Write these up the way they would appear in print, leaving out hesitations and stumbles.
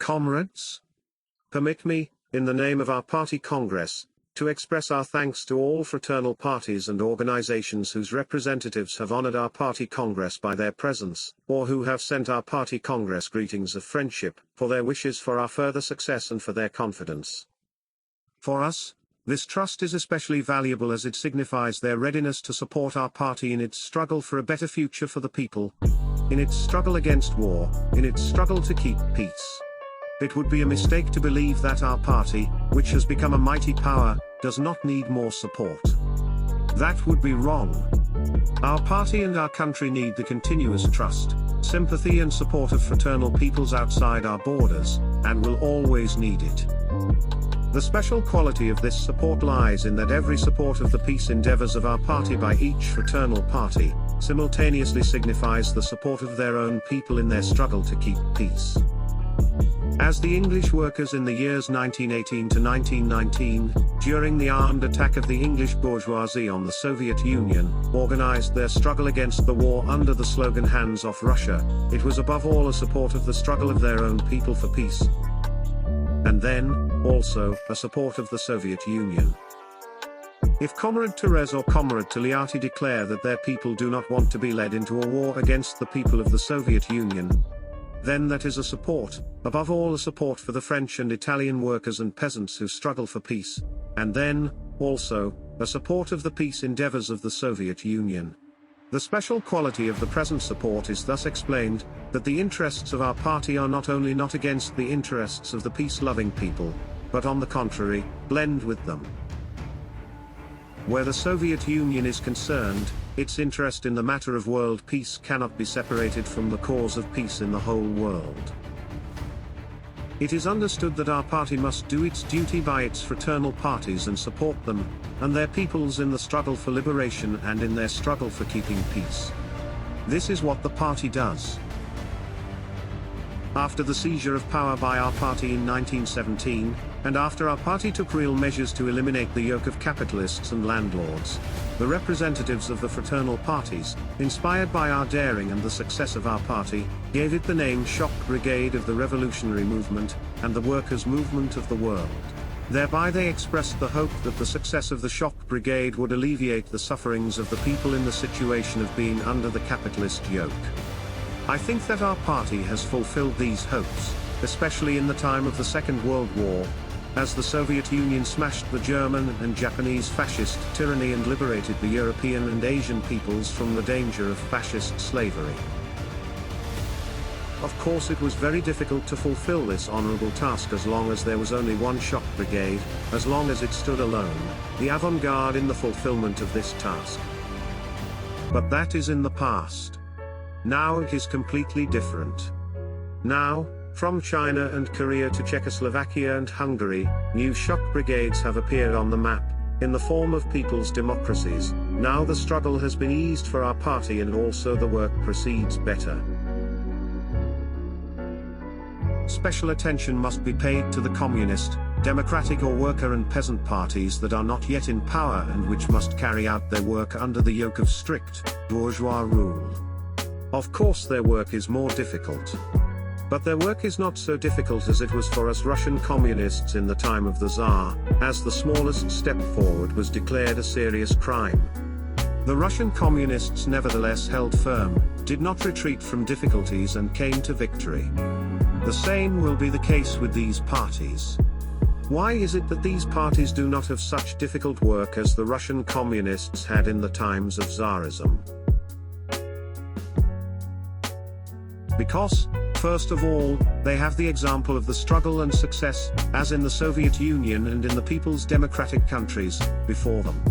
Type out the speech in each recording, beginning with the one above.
Comrades, permit me, in the name of our party Congress, to express our thanks to all fraternal parties and organizations whose representatives have honored our party Congress by their presence, or who have sent our party Congress greetings of friendship, for their wishes for our further success and for their confidence. For us, this trust is especially valuable as it signifies their readiness to support our party in its struggle for a better future for the people, in its struggle against war, in its struggle to keep peace. It would be a mistake to believe that our party, which has become a mighty power, does not need more support. That would be wrong. Our party and our country need the continuous trust, sympathy and support of fraternal peoples outside our borders, and will always need it. The special quality of this support lies in that every support of the peace endeavors of our party by each fraternal party, simultaneously signifies the support of their own people in their struggle to keep peace. As the English workers in the years 1918 to 1919, during the armed attack of the English bourgeoisie on the Soviet Union, organized their struggle against the war under the slogan "Hands off Russia," it was above all a support of the struggle of their own people for peace. And then, also, a support of the Soviet Union. If Comrade Therese or Comrade Togliatti declare that their people do not want to be led into a war against the people of the Soviet Union, then that is a support, above all a support for the French and Italian workers and peasants who struggle for peace, and then, also, a support of the peace endeavors of the Soviet Union. The special quality of the present support is thus explained, that the interests of our party are not only not against the interests of the peace-loving people, but on the contrary, blend with them. Where the Soviet Union is concerned, its interest in the matter of world peace cannot be separated from the cause of peace in the whole world. It is understood that our party must do its duty by its fraternal parties and support them, and their peoples in the struggle for liberation and in their struggle for keeping peace. This is what the party does. After the seizure of power by our party in 1917, and after our party took real measures to eliminate the yoke of capitalists and landlords, the representatives of the fraternal parties, inspired by our daring and the success of our party, gave it the name Shock Brigade of the Revolutionary Movement, and the Workers' Movement of the World. Thereby they expressed the hope that the success of the Shock Brigade would alleviate the sufferings of the people in the situation of being under the capitalist yoke. I think that our party has fulfilled these hopes, especially in the time of the Second World War, as the Soviet Union smashed the German and Japanese fascist tyranny and liberated the European and Asian peoples from the danger of fascist slavery. Of course it was very difficult to fulfill this honorable task as long as there was only one shock brigade, as long as it stood alone, the avant-garde in the fulfillment of this task. But that is in the past. Now it is completely different. Now, from China and Korea to Czechoslovakia and Hungary, new shock brigades have appeared on the map, in the form of people's democracies. Now the struggle has been eased for our party and also the work proceeds better. Special attention must be paid to the communist, democratic or worker and peasant parties that are not yet in power and which must carry out their work under the yoke of strict, bourgeois rule. Of course their work is more difficult. But their work is not so difficult as it was for us Russian communists in the time of the Tsar, as the smallest step forward was declared a serious crime. The Russian communists nevertheless held firm, did not retreat from difficulties and came to victory. The same will be the case with these parties. Why is it that these parties do not have such difficult work as the Russian communists had in the times of Tsarism? Because, first of all, they have the example of the struggle and success, as in the Soviet Union and in the people's democratic countries, before them.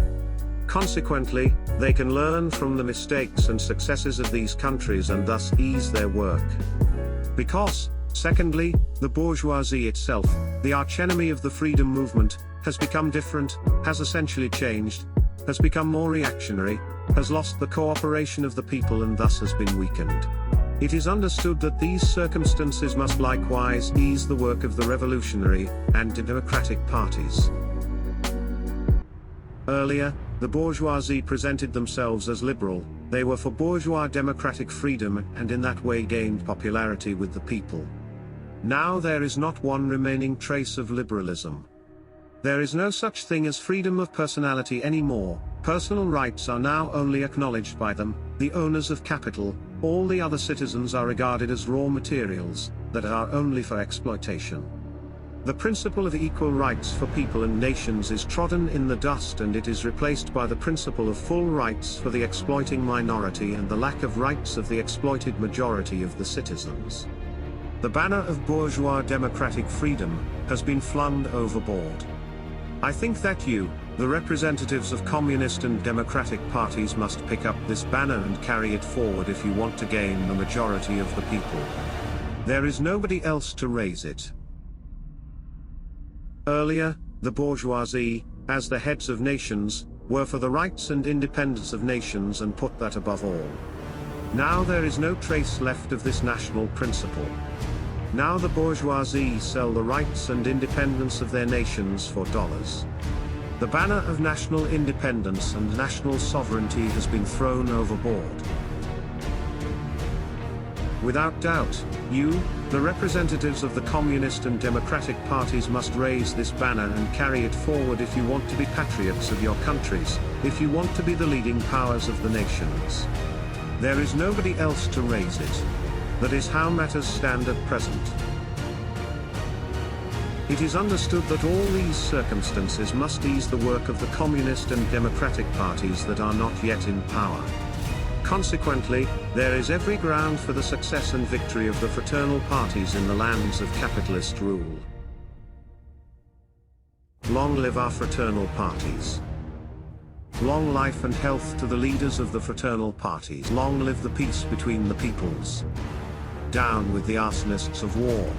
Consequently, they can learn from the mistakes and successes of these countries and thus ease their work. Because, secondly, the bourgeoisie itself, the archenemy of the freedom movement, has become different, has essentially changed, has become more reactionary, has lost the cooperation of the people and thus has been weakened. It is understood that these circumstances must likewise ease the work of the revolutionary and democratic parties. Earlier, the bourgeoisie presented themselves as liberal, they were for bourgeois democratic freedom and in that way gained popularity with the people. Now there is not one remaining trace of liberalism. There is no such thing as freedom of personality anymore. Personal rights are now only acknowledged by them, the owners of capital. All the other citizens are regarded as raw materials, that are only for exploitation. The principle of equal rights for people and nations is trodden in the dust, and it is replaced by the principle of full rights for the exploiting minority and the lack of rights of the exploited majority of the citizens. The banner of bourgeois democratic freedom has been flung overboard. I think that you, the representatives of communist and democratic parties, must pick up this banner and carry it forward if you want to gain the majority of the people. There is nobody else to raise it. Earlier, the bourgeoisie, as the heads of nations, were for the rights and independence of nations and put that above all. Now there is no trace left of this national principle. Now the bourgeoisie sell the rights and independence of their nations for dollars. The banner of national independence and national sovereignty has been thrown overboard. Without doubt, you, the representatives of the communist and democratic parties, must raise this banner and carry it forward if you want to be patriots of your countries, if you want to be the leading powers of the nations. There is nobody else to raise it. That is how matters stand at present. It is understood that all these circumstances must ease the work of the communist and democratic parties that are not yet in power. Consequently, there is every ground for the success and victory of the fraternal parties in the lands of capitalist rule. Long live our fraternal parties. Long life and health to the leaders of the fraternal parties. Long live the peace between the peoples. Down with the arsonists of war.